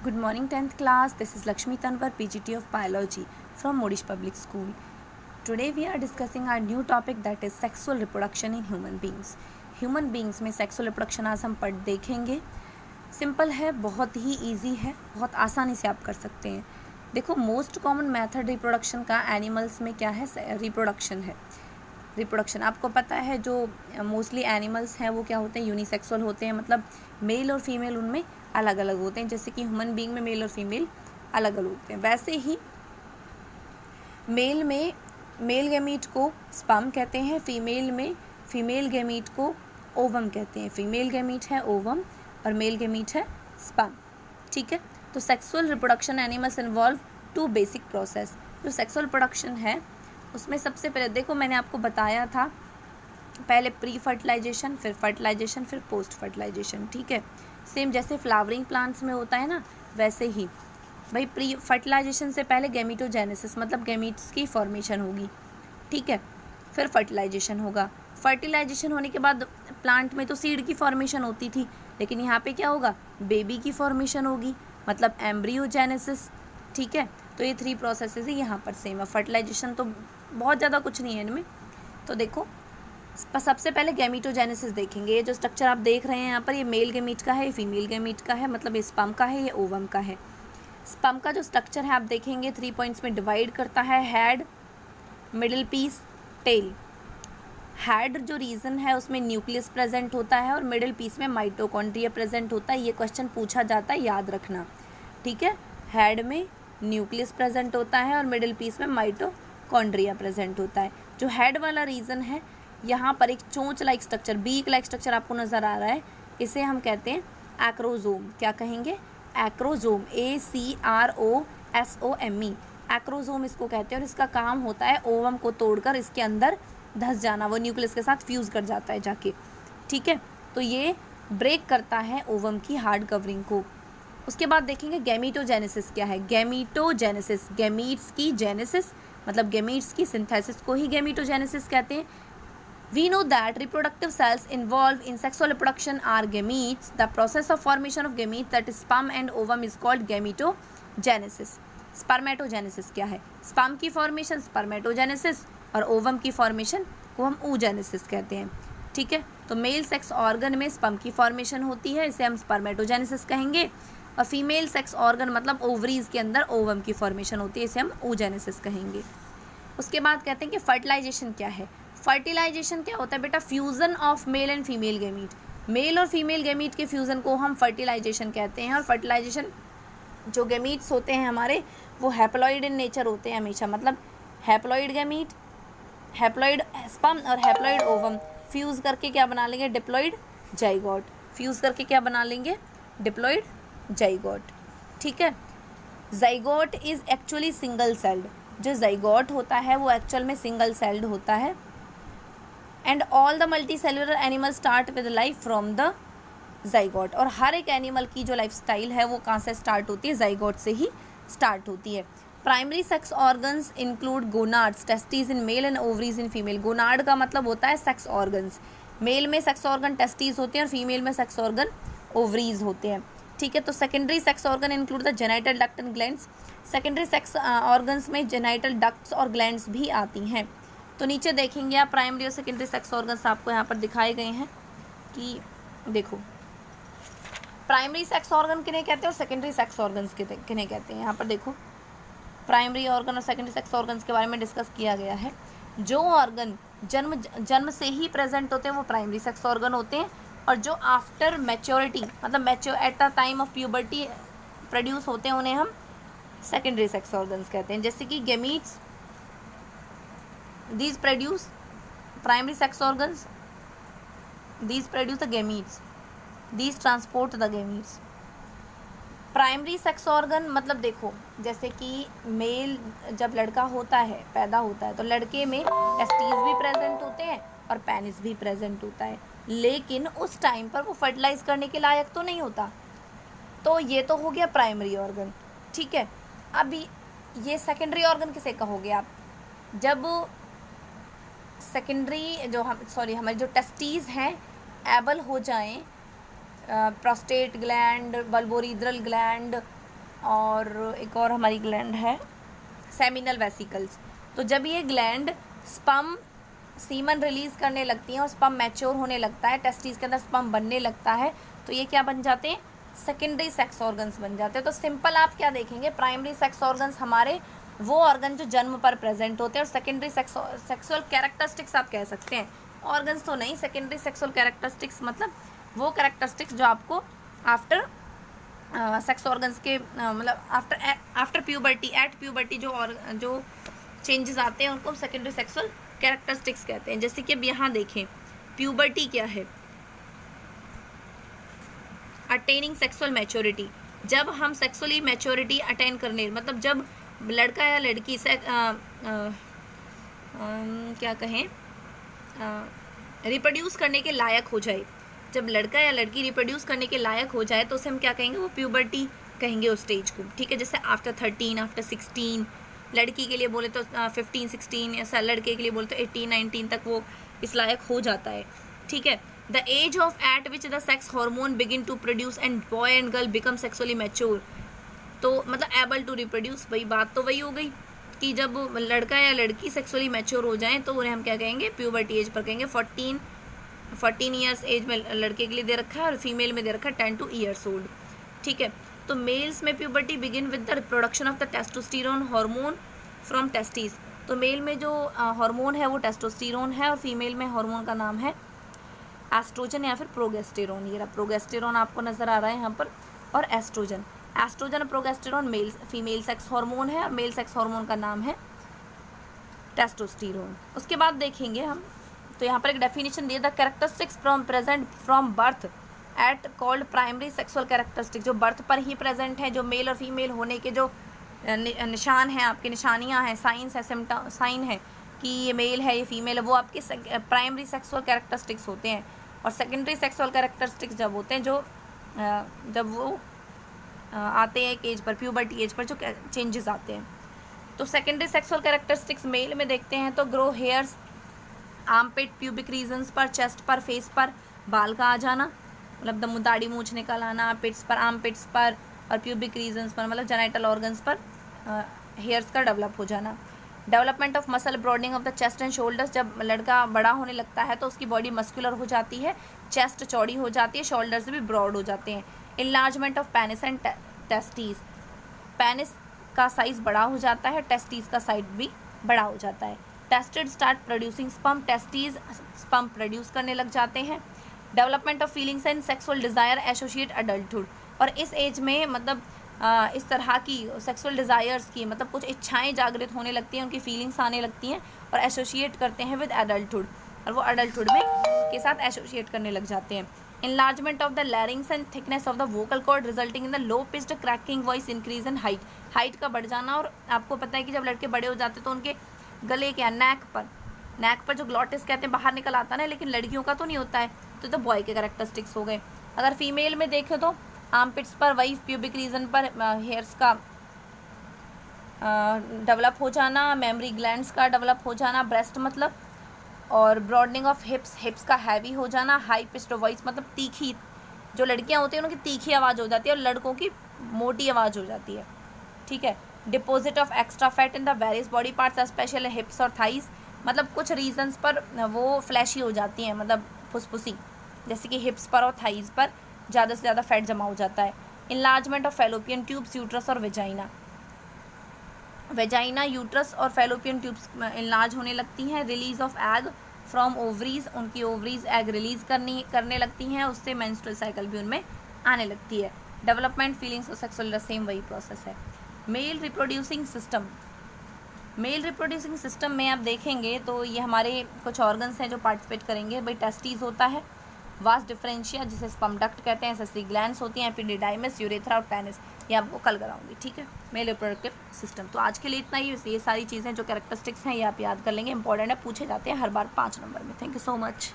Good morning 10th class. This is Lakshmi Tanwar, PGT of Biology from Modish Public School. Today we are discussing our new topic that is sexual reproduction in human beings. Human beings में sexual reproduction आज हम देखेंगे. Simple है, बहुत ही easy है, बहुत आसानी से आप कर सकते हैं. देखो, मोस्ट कॉमन मेथड रिप्रोडक्शन का एनिमल्स में क्या है? रिप्रोडक्शन है. रिप्रोडक्शन आपको पता है, जो मोस्टली एनिमल्स हैं वो क्या होते हैं? यूनिसेक्सुअल होते हैं, मतलब मेल और फीमेल उनमें अलग अलग होते हैं. जैसे कि ह्यूमन बीइंग में मेल और फीमेल अलग अलग होते हैं, वैसे ही मेल में मेल गैमीट को स्पर्म कहते हैं, फीमेल में फीमेल गैमीट को ओवम कहते हैं. फीमेल गैमीट है ओवम और मेल गैमीट है स्पर्म. ठीक है, तो sexual reproduction animals involve two basic process. जो सेक्सुअल प्रोडक्शन है उसमें सबसे पहले देखो, मैंने आपको बताया था पहले प्री फर्टिलाइजेशन, फिर फर्टिलाइजेशन, फिर पोस्ट फर्टिलाइजेशन. ठीक है, सेम जैसे फ्लावरिंग प्लांट्स में होता है ना, वैसे ही भाई प्री फर्टिलाइजेशन से पहले गैमीटोजेनेसिस मतलब गैमीट्स की फॉर्मेशन होगी. ठीक है, फिर फर्टिलाइजेशन होगा. फर्टिलाइजेशन होने के बाद प्लांट में तो सीड की फॉर्मेशन होती थी, लेकिन यहाँ पे क्या होगा? बेबी की फॉर्मेशन होगी, मतलब एम्ब्रियोजेनेसिस. ठीक है, तो ये 3 प्रोसेसेस है यहाँ पर सेम है. फर्टिलाइजेशन तो बहुत ज़्यादा कुछ नहीं है इनमें. तो देखो, सबसे पहले गैमीटोजेनेसिस देखेंगे. ये जो स्ट्रक्चर आप देख रहे हैं यहाँ पर, ये मेल गैमीट का है, ये फीमेल गैमीट का है, मतलब ये स्पर्म का है, ये ओवम का है. स्पर्म का जो स्ट्रक्चर है आप देखेंगे 3 पॉइंट्स में डिवाइड करता है: head, middle piece, tail. Head जो रीजन है उसमें न्यूक्लियस प्रेजेंट होता है और मिडिल पीस में माइटोकॉन्ड्रिया प्रेजेंट होता है. ये क्वेश्चन पूछा जाता है, याद रखना. ठीक है, हेड में न्यूक्लियस प्रेजेंट होता है और मिडिल पीस में माइटोकॉन्ड्रिया प्रेजेंट होता है. जो हेड वाला रीजन है, यहाँ पर एक चोंच like structure, beak like structure आपको नज़र आ रहा है, इसे हम कहते हैं एक्रोजोम. क्या कहेंगे? एक्रोजोम. ACROSOME. एक्रोजोम इसको कहते हैं और इसका काम होता है ओवम को तोड़कर इसके अंदर धंस जाना, वो न्यूक्लियस के साथ फ्यूज़ कर जाता है जाके. ठीक है, तो ये ब्रेक करता है ओवम की हार्ड कवरिंग को. उसके बाद देखेंगे गैमीटोजेनेसिस क्या है. गैमीटोजेनेसिस, गैमीट्स की जेनेसिस मतलब गैमीट्स की सिंथेसिस को ही गैमीटोजेनेसिस कहते हैं. We know that reproductive cells involved in sexual reproduction are gametes. The process of formation of gametes, that is sperm and ovum, is called gametogenesis. Spermatogenesis क्या है? स्पर्म की formation spermatogenesis और ovum की formation को हम oogenesis कहते हैं. ठीक है, तो मेल सेक्स ऑर्गन में स्पर्म की फॉर्मेशन होती है, इसे हम स्पर्मेटोजेनेसिस कहेंगे, और फीमेल सेक्स ऑर्गन मतलब ओवरीज के अंदर ओवम की फॉर्मेशन होती है, इसे हम oogenesis कहेंगे. उसके बाद कहते हैं कि फर्टिलाइजेशन क्या है. फर्टिलाइजेशन क्या होता है बेटा? Fusion of male and female gamete. Male और फीमेल गैमीट के फ्यूज़न को हम फर्टिलाइजेशन कहते हैं. और फर्टिलाइजेशन, जो गैमीट्स होते हैं हमारे, वो हैप्लॉइड इन नेचर होते हैं हमेशा, मतलब हैप्लॉइड गैमीट, हैप्लॉइड स्पर्म और हैप्लॉइड ओवम फ्यूज़ करके क्या बना लेंगे? Diploid zygote. फ्यूज़ करके क्या बना लेंगे? Diploid zygote. ठीक है, zygote is actually single celled. जो जाइगोट होता है वो एक्चुअल में सिंगल सेल्ड होता है. And all the multi cellular animal start with life from the zygote. और हर एक एनिमल की जो लाइफ स्टाइल है वो कहाँ से स्टार्ट होती है? जाइगोट से ही स्टार्ट होती है. Primary sex organs include gonads, testes in male and ovaries in female. Gonad का मतलब होता है सेक्स ऑर्गन्स. मेल में सेक्स ऑर्गन टेस्टीज होते हैं और फीमेल में सेक्स ऑर्गन ओवरीज होते हैं. ठीक है, तो secondary sex organ include the genital duct and glands. Secondary sex organs में जेनाइटल डक्ट्स और ग्लैंड्स भी आती हैं. तो नीचे देखेंगे आप, प्राइमरी और सेकेंडरी सेक्स ऑर्गन्स आपको यहाँ पर दिखाए गए हैं कि देखो, प्राइमरी सेक्स ऑर्गन किन्हें कहते हैं और सेकेंडरी सेक्स ऑर्गन्स किन्हें कहते हैं. यहाँ पर देखो, प्राइमरी ऑर्गन और सेकेंडरी सेक्स ऑर्गन्स के बारे में डिस्कस किया गया है. जो ऑर्गन जन्म से ही प्रेजेंट होते हैं वो प्राइमरी सेक्स ऑर्गन होते हैं, और जो आफ्टर मैच्योरिटी मतलब at the time of puberty produce होते हैं उन्हें हम सेकेंडरी सेक्स ऑर्गन्स कहते हैं. जैसे कि gametes, these produce primary sex organs, these produce the gametes, these transport the gametes. Primary sex organ मतलब देखो, जैसे कि मेल जब लड़का होता है, पैदा होता है, तो लड़के में टेस्टिस भी प्रेजेंट होते हैं और पेनिस भी प्रेजेंट होता है, लेकिन उस टाइम पर वो फर्टिलाइज करने के लायक तो नहीं होता. तो ये तो हो गया प्राइमरी ऑर्गन. ठीक है, अभी ये सेकेंडरी ऑर्गन किसे कहोगे आप? जब सेकेंडरी हमारे जो टेस्टीज़ हैं एबल हो जाएं, प्रोस्टेट ग्लैंड, बल्बोरिड्रल ग्लैंड, और एक और हमारी ग्लैंड है सेमिनल वेसिकल्स। तो जब ये ग्लैंड स्पर्म सीमन रिलीज़ करने लगती हैं और स्पर्म मैच्योर होने लगता है, टेस्टिस के अंदर स्पर्म बनने लगता है, तो ये क्या बन जाते हैं, सेकेंडरी सेक्स ऑर्गन्स बन जाते हैं। तो सिंपल आप क्या देखेंगे, प्राइमरी सेक्स ऑर्गन्स हमारे वो ऑर्गन जो जन्म पर प्रेजेंट होते हैं, और सेकेंडरी सेक्सुअल कैरेक्टरिस्टिक्स आप कह सकते हैं, ऑर्गन्स तो नहीं, सेकेंडरी सेक्सुअल कैरेक्टरिस्टिक्स मतलब वो कैरेक्टरिस्टिक्स जो आपको आफ्टर सेक्स ऑर्गन्स के मतलब आफ्टर प्यूबर्टी, एट प्यूबर्टी जो चेंजेस आते हैं उनको सेकेंडरी सेक्सुअल कैरेक्टरिस्टिक्स कहते हैं। जैसे कि अब यहाँ देखें, प्यूबर्टी क्या है, अटेनिंग सेक्सुअल मैच्योरिटी, जब हम सेक्सुअली मैच्योरिटी अटेन करने, मतलब जब लड़का या लड़की से क्या कहें, रिप्रोड्यूस करने के लायक हो जाए, जब लड़का या लड़की रिप्रोड्यूस करने के लायक हो जाए तो उसे हम क्या कहेंगे, वो प्यूबर्टी कहेंगे उस स्टेज को, ठीक है। जैसे आफ्टर 13, आफ्टर 16, लड़की के लिए बोले तो 15, 16, या लड़के के लिए बोले तो 18, 19 तक वो इस लायक हो जाता है, ठीक है। The age of at which the sex hormone begin to produce and boy and girl become sexually mature, तो मतलब एबल टू रिप्रोड्यूस, वही बात तो वही हो गई कि जब लड़का या लड़की सेक्सुअली मैच्योर हो जाएं तो उन्हें हम क्या कहेंगे, प्यूबर्टी एज पर कहेंगे। 14 ईयर्स एज में लड़के के लिए दे रखा है और फीमेल में दे रखा है 10 ईयर्स ओल्ड, ठीक है। तो मेल्स में puberty begin with the production of the testosterone hormone from testis, तो मेल में जो हार्मोन है वो टेस्टोस्टेरोन है और फीमेल में हार्मोन का नाम है एस्ट्रोजन या फिर प्रोगेस्टेरोन। ये रहा प्रोगेस्टेरोन आपको नज़र आ रहा है यहाँ पर, और एस्ट्रोजन और प्रोगेस्टेरोन मेल फीमेल सेक्स हार्मोन है, और मेल सेक्स हार्मोन का नाम है टेस्टोस्टेरोन। उसके बाद देखेंगे हम, तो यहाँ पर एक डेफिनेशन दिया, the characteristics from present from birth eight called primary sexual characteristic, जो बर्थ पर ही प्रेजेंट है, जो मेल और फीमेल होने के जो निशान हैं, आपकी निशानियाँ हैं, साइंस है, साइन है कि ये मेल है ये फीमेल है, वो आपके प्राइमरी सेक्सुअल कैरेक्टरिस्टिक्स होते हैं। और सेकेंडरी सेक्सुअल कैरेक्टरिस्टिक्स जब होते हैं, जो जब वो आते हैं एक as per, puberty as per जो चेंजेस आते हैं। तो सेकेंडरी सेक्सुअल कैरेक्टरिस्टिक्स मेल में देखते हैं तो grow hairs, armpit, pubic regions पर, चेस्ट पर, फेस पर बाल का आ जाना, मतलब दाढ़ी मूंछ निकल आना, पिट्स पर, आर्मपिट्स पर और प्यूबिक रीजन्स पर मतलब जेनाइटल ऑर्गन्स पर हेयर्स का डेवलप हो जाना। Development of muscle, broadening of the chest and shoulders, जब लड़का बड़ा होने लगता है तो उसकी बॉडी मस्कुलर हो जाती है, चेस्ट चौड़ी हो जाती है, शोल्डर्स भी ब्रॉड हो जाते हैं। Enlargement of penis and testes, penis का साइज़ बड़ा हो जाता है, टेस्टीज का साइज भी बड़ा हो जाता है। Testes start producing sperm, testes sperm produce करने लग जाते हैं। Development of feelings and sexual desire associate adulthood, और इस एज में मतलब इस तरह की सेक्सुअल डिज़ायर्स की मतलब कुछ इच्छाएं जागृत होने लगती हैं, उनकी फीलिंग्स आने लगती हैं और एसोसिएट करते हैं विद एडल्टहुड, और वो एडल्टहुड में के साथ एसोसिएट करने लग जाते हैं। Enlargement of the larynx and thickness of the vocal cord resulting in the low pitched cracking voice increase in height, height का बढ़ जाना। और आपको पता है कि जब लड़के बड़े हो जाते तो उनके गले के नेक पर जो ग्लॉटिस कहते हैं बाहर निकल आता है, लेकिन लड़कियों का तो नहीं होता है, तो बॉय के कैरेक्टरिस्टिक्स हो गए। अगर फीमेल में देखें तो आर्मपिट्स पर वही प्यूबिक रीजन पर हेयर्स का डेवलप हो जाना, मेमरी ग्लैंड्स का डेवलप हो जाना, ब्रेस्ट मतलब, और ब्रॉडनिंग ऑफ हिप्स का हैवी हो जाना, हाई पिच्ड वॉइस मतलब तीखी, जो लड़कियां होती हैं उनकी तीखी आवाज़ हो जाती है और लड़कों की मोटी आवाज़ हो जाती है, ठीक है। Deposit of extra fat in the various body parts specially हिप्स और थाइस, मतलब कुछ रीजंस पर वो फ्लैशी हो जाती हैं, मतलब फुसफुसी, जैसे कि हिप्स पर और थाइस पर ज़्यादा से ज़्यादा फैट जमा हो जाता है। Enlargement of fallopian tubes, uterus और वेजाइना, यूट्रस और फैलोपियन ट्यूब्स इनलार्ज होने लगती हैं। Release of egg from ovaries, उनकी ओवरीज एग रिलीज करने लगती हैं, उससे मेंस्ट्रुअल साइकिल भी उनमें आने लगती है। डेवलपमेंट, फीलिंग्स और सेक्सुअल सेम वही प्रोसेस है। मेल रिप्रोड्यूसिंग सिस्टम में आप देखेंगे तो ये हमारे कुछ ऑर्गन्स हैं जो पार्टिसिपेट करेंगे। भाई टेस्टीज होता है, वास डिफरेंशिया जिसे स्पर्म डक्ट कहते हैं, एसेसरी ग्लैंड्स होती हैं, एपिडिडाइमिस, यूरेथ्रा और पेनिस, ये आपको कल कराऊंगी, ठीक है। Male reproductive system. तो आज के लिए इतना ही, ये सारी चीज़ें जो कैरेक्टरिस्टिक्स हैं ये आप याद कर लेंगे, इंपॉर्टेंट है, पूछे जाते हैं हर बार 5 नंबर में। Thank you so much.